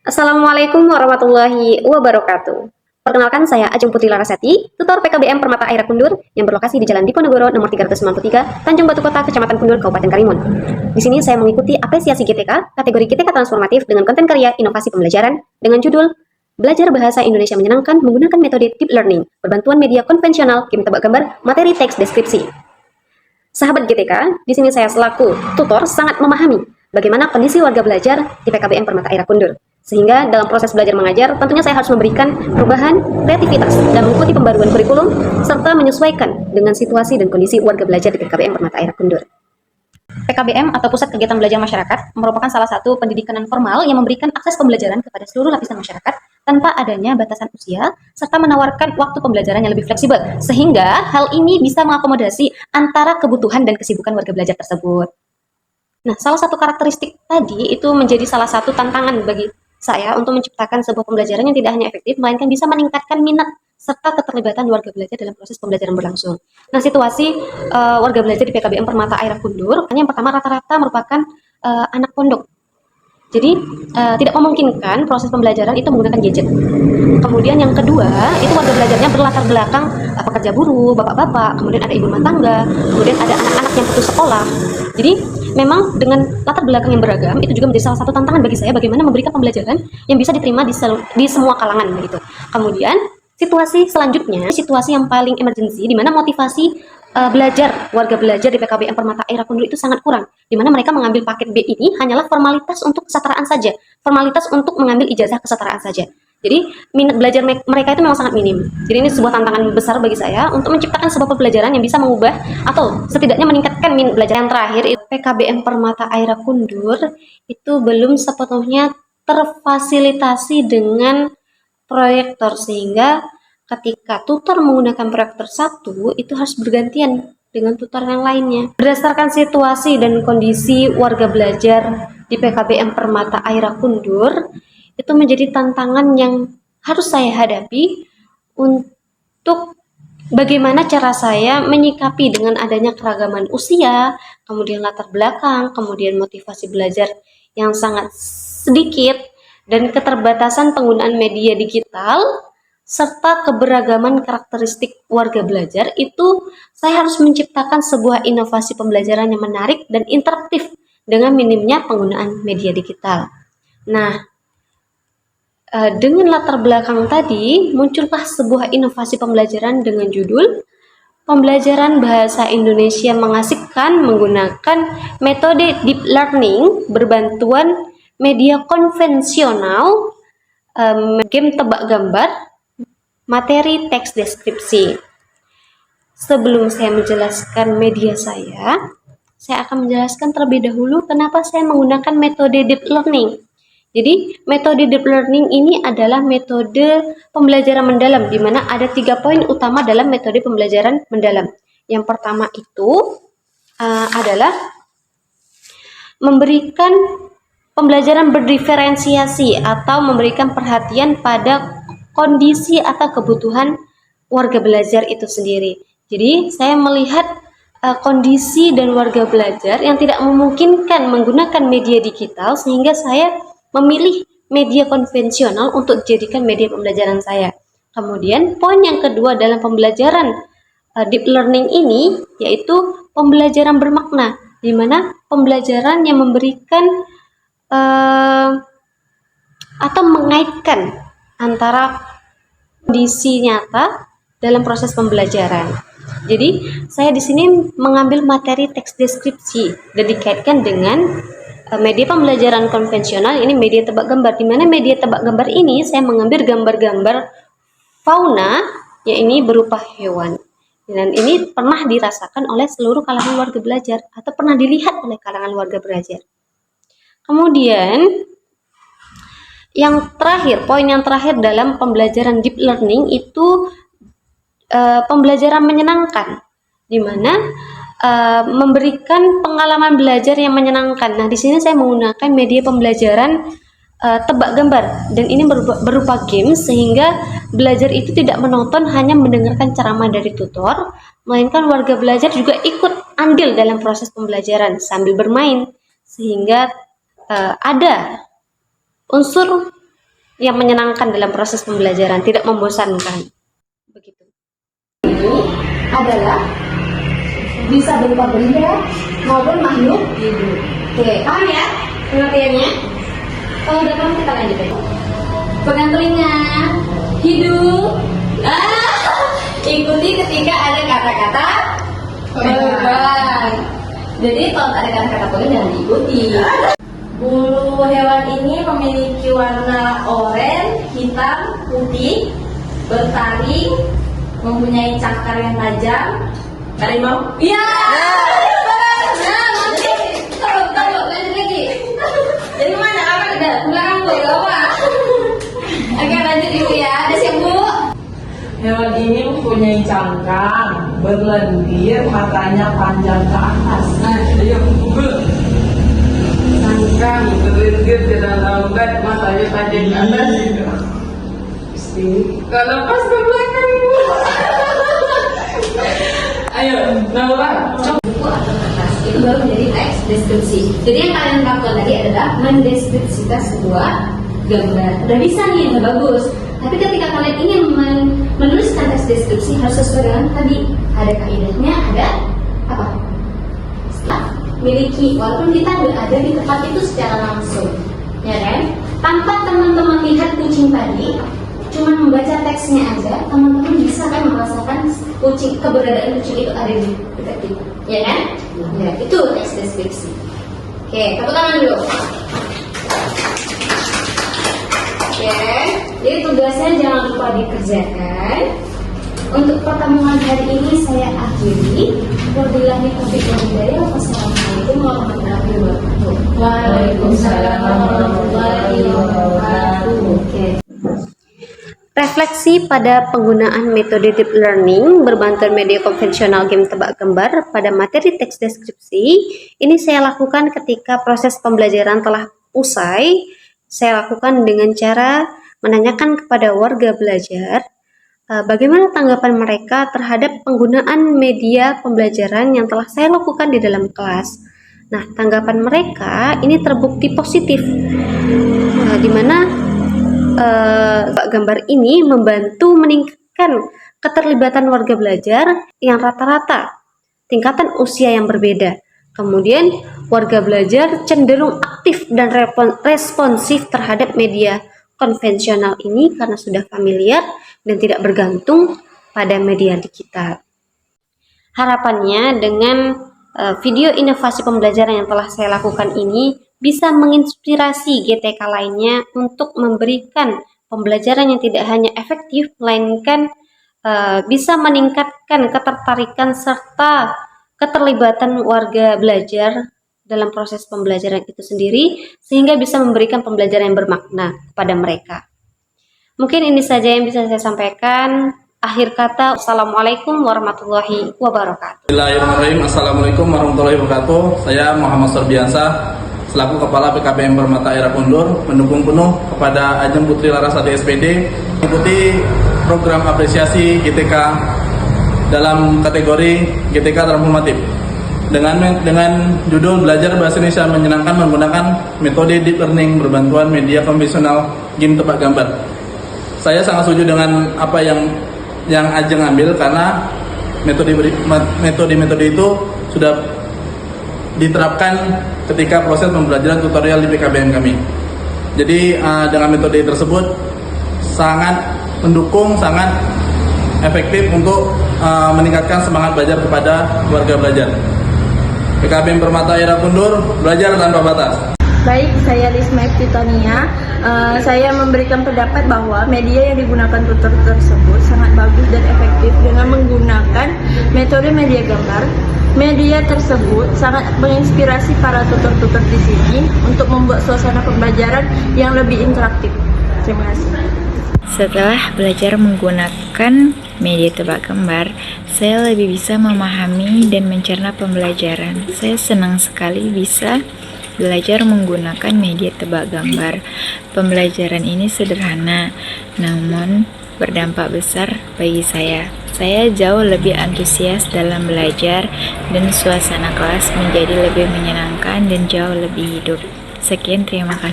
Assalamualaikum warahmatullahi wabarakatuh. Perkenalkan, saya Ajeng Putri Larasati, tutor PKBM Permata Aira Kundur yang berlokasi di Jalan Diponegoro nomor 393, Tanjung Batu Kota, Kecamatan Kundur, Kabupaten Karimun. Di sini saya mengikuti apresiasi GTK, kategori GTK transformatif dengan konten karya inovasi pembelajaran dengan judul Belajar Bahasa Indonesia Menyenangkan menggunakan metode Deep Learning, berbantuan media konvensional, game tebak gambar, materi teks deskripsi. Sahabat GTK, di sini saya selaku tutor sangat memahami bagaimana kondisi warga belajar di PKBM Permata Aira Kundur. Sehingga dalam proses belajar mengajar, tentunya saya harus memberikan perubahan kreativitas dan mengikuti pembaruan kurikulum, serta menyesuaikan dengan situasi dan kondisi warga belajar di PKBM Permata Aira Kundur. PKBM atau Pusat Kegiatan Belajar Masyarakat merupakan salah satu pendidikan non-formal yang memberikan akses pembelajaran kepada seluruh lapisan masyarakat tanpa adanya batasan usia, serta menawarkan waktu pembelajaran yang lebih fleksibel, sehingga hal ini bisa mengakomodasi antara kebutuhan dan kesibukan warga belajar tersebut. Nah, salah satu karakteristik tadi itu menjadi salah satu tantangan bagi saya untuk menciptakan sebuah pembelajaran yang tidak hanya efektif, melainkan bisa meningkatkan minat serta keterlibatan warga belajar dalam proses pembelajaran berlangsung. Nah, situasi warga belajar di PKBM Permata Aira Kundur, yang pertama rata-rata merupakan anak pondok. Jadi tidak memungkinkan proses pembelajaran itu menggunakan gadget. Kemudian yang kedua, itu warga belajarnya berlatar belakang pekerja buruh, bapak-bapak, kemudian ada ibu rumah tangga, kemudian ada anak-anak yang putus sekolah. Jadi memang dengan latar belakang yang beragam itu juga menjadi salah satu tantangan bagi saya bagaimana memberikan pembelajaran yang bisa diterima di semua kalangan begitu. Kemudian situasi selanjutnya, situasi yang paling emergensi di mana motivasi warga belajar di PKBM Permata Aira Kundur itu sangat kurang, di mana mereka mengambil paket B ini hanyalah formalitas untuk kesetaraan saja, formalitas untuk mengambil ijazah kesetaraan saja. Jadi minat belajar mereka itu memang sangat minim. Jadi ini sebuah tantangan besar bagi saya untuk menciptakan sebuah pembelajaran yang bisa mengubah atau setidaknya meningkatkan minat belajar. Yang terakhir, PKBM Permata Aira Kundur itu belum sepenuhnya terfasilitasi dengan proyektor, sehingga ketika tutor menggunakan proyektor satu itu harus bergantian dengan tutor yang lainnya. Berdasarkan situasi dan kondisi warga belajar di PKBM Permata Aira Kundur, itu menjadi tantangan yang harus saya hadapi untuk bagaimana cara saya menyikapi dengan adanya keragaman usia, kemudian latar belakang, kemudian motivasi belajar yang sangat sedikit, dan keterbatasan penggunaan media digital, serta keberagaman karakteristik warga belajar, itu saya harus menciptakan sebuah inovasi pembelajaran yang menarik dan interaktif dengan minimnya penggunaan media digital. Nah, dengan latar belakang tadi, muncullah sebuah inovasi pembelajaran dengan judul Pembelajaran Bahasa Indonesia Mengasihkan menggunakan metode Deep Learning berbantuan media konvensional, game tebak gambar, materi teks deskripsi. Sebelum saya menjelaskan media saya akan menjelaskan terlebih dahulu kenapa saya menggunakan metode Deep Learning. Jadi, metode Deep Learning ini adalah metode pembelajaran mendalam, di mana ada 3 poin utama dalam metode pembelajaran mendalam. Yang pertama itu adalah memberikan pembelajaran berdiferensiasi atau memberikan perhatian pada kondisi atau kebutuhan warga belajar itu sendiri. Jadi, saya melihat kondisi dan warga belajar yang tidak memungkinkan menggunakan media digital, sehingga saya memilih media konvensional untuk dijadikan media pembelajaran saya. Kemudian poin yang kedua dalam pembelajaran deep learning ini yaitu pembelajaran bermakna, di mana pembelajaran yang memberikan atau mengaitkan antara kondisi nyata dalam proses pembelajaran. Jadi saya di sini mengambil materi teks deskripsi dan dikaitkan dengan media pembelajaran konvensional, ini media tebak gambar, di mana media tebak gambar ini saya mengambil gambar-gambar fauna yang ini berupa hewan, dan ini pernah dirasakan oleh seluruh kalangan warga belajar atau pernah dilihat oleh kalangan warga belajar. Kemudian yang terakhir, poin yang terakhir dalam pembelajaran deep learning itu pembelajaran menyenangkan, di mana memberikan pengalaman belajar yang menyenangkan. Nah, di sini saya menggunakan media pembelajaran tebak gambar, dan ini berupa game, sehingga belajar itu tidak menonton hanya mendengarkan ceramah dari tutor, melainkan warga belajar juga ikut andil dalam proses pembelajaran sambil bermain, sehingga ada unsur yang menyenangkan dalam proses pembelajaran, tidak membosankan. Begitu. Ini adalah bisa berupa benda maupun makhluk hidup. Oke, paham ya pengertiannya? Kalau udah paham kita lanjut lagi. Pegang telinga, hidup. Ikuti ketika ada kata-kata pegang. Jadi kalau ada kata-kata pegang jangan diikuti. Bulu hewan ini memiliki warna oranye, hitam, putih, bertaring, mempunyai cakar yang tajam. Harimau? Iya. Nah, nanti tahu lanjut lagi. Jadi mana apa udah belakang gue apa? Oke lanjut ibu ya. Ada siap bu? Hewan ini mempunyai cangkang, berlendir, matanya panjang ke atas. Ayo, cangkang berlendir tidak lambat, matanya tajam ke atas. Kalau pas ke belakang ibu. Ayo, Naura. Buku atau kertas itu baru menjadi teks deskripsi. Jadi yang kalian lakukan tadi adalah mendeskripsikan sebuah gambar. Udah bisa nih, udah bagus. Tapi ketika kalian ingin menuliskan teks deskripsi harus sesuai dengan tadi. Ada kaidahnya, ada apa? Setelah miliki, walaupun kita berada di tempat itu secara langsung, ya kan? Tanpa teman-teman lihat kucing tadi, cuma membaca teksnya aja, teman-teman bisa kan merasakan keberadaan kucing itu ada di dekat kita, ya kan? Ya, itu teks deskripsi. Oke, tepuk tangan dulu. Oke, jadi tugasnya jangan lupa dikerjakan. Untuk pertemuan hari ini saya akhiri. Wabillahi taufiq wal hidayah. Wassalamualaikum warahmatullahi wabarakatuh. Waalaikumsalam warahmatullahi wabarakatuh. Oke. Refleksi pada penggunaan metode deep learning berbantuan media konvensional game tebak gambar pada materi teks deskripsi. Ini saya lakukan ketika proses pembelajaran telah usai. Saya lakukan dengan cara menanyakan kepada warga belajar bagaimana tanggapan mereka terhadap penggunaan media pembelajaran yang telah saya lakukan di dalam kelas. Nah, tanggapan mereka ini terbukti positif, di mana gambar ini membantu meningkatkan keterlibatan warga belajar yang rata-rata tingkatan usia yang berbeda. Kemudian warga belajar cenderung aktif dan responsif terhadap media konvensional ini karena sudah familiar dan tidak bergantung pada media digital. Harapannya dengan video inovasi pembelajaran yang telah saya lakukan ini bisa menginspirasi GTK lainnya untuk memberikan pembelajaran yang tidak hanya efektif, melainkan bisa meningkatkan ketertarikan serta keterlibatan warga belajar dalam proses pembelajaran itu sendiri, sehingga bisa memberikan pembelajaran yang bermakna kepada mereka. Mungkin ini saja yang bisa saya sampaikan. Akhir kata, Assalamualaikum warahmatullahi wabarakatuh. Bismillahirrahmanirrahim. Assalamualaikum warahmatullahi wabarakatuh. Saya Muhammad Sorbiansa, selaku Kepala PKBM Permata Era Kundur, mendukung penuh kepada Ajeng Putri Larasati SPD mengikuti program apresiasi GTK dalam kategori GTK transformatif dengan judul Belajar Bahasa Indonesia Menyenangkan Menggunakan Metode Deep Learning Berbantuan Media Konvensional Game Tebak Gambar. Saya sangat setuju dengan apa yang Ajeng ambil karena metode itu sudah diterapkan ketika proses pembelajaran tutorial di PKBM kami. Jadi dengan metode tersebut sangat mendukung, sangat efektif untuk meningkatkan semangat belajar kepada warga belajar. PKBM Permata Era Kundur, belajar tanpa batas. Baik, saya Lisma Titania. Saya memberikan pendapat bahwa media yang digunakan tutor tersebut sangat bagus dan efektif dengan menggunakan metode media gambar. Media tersebut sangat menginspirasi para tutor-tutor di sini untuk membuat suasana pembelajaran yang lebih interaktif. Terima kasih. Setelah belajar menggunakan media tebak gambar, saya lebih bisa memahami dan mencerna pembelajaran. Saya senang sekali bisa belajar menggunakan media tebak gambar. Pembelajaran ini sederhana, namun berdampak besar bagi saya. Saya jauh lebih antusias dalam belajar dan suasana kelas menjadi lebih menyenangkan dan jauh lebih hidup. Sekian, terima kasih.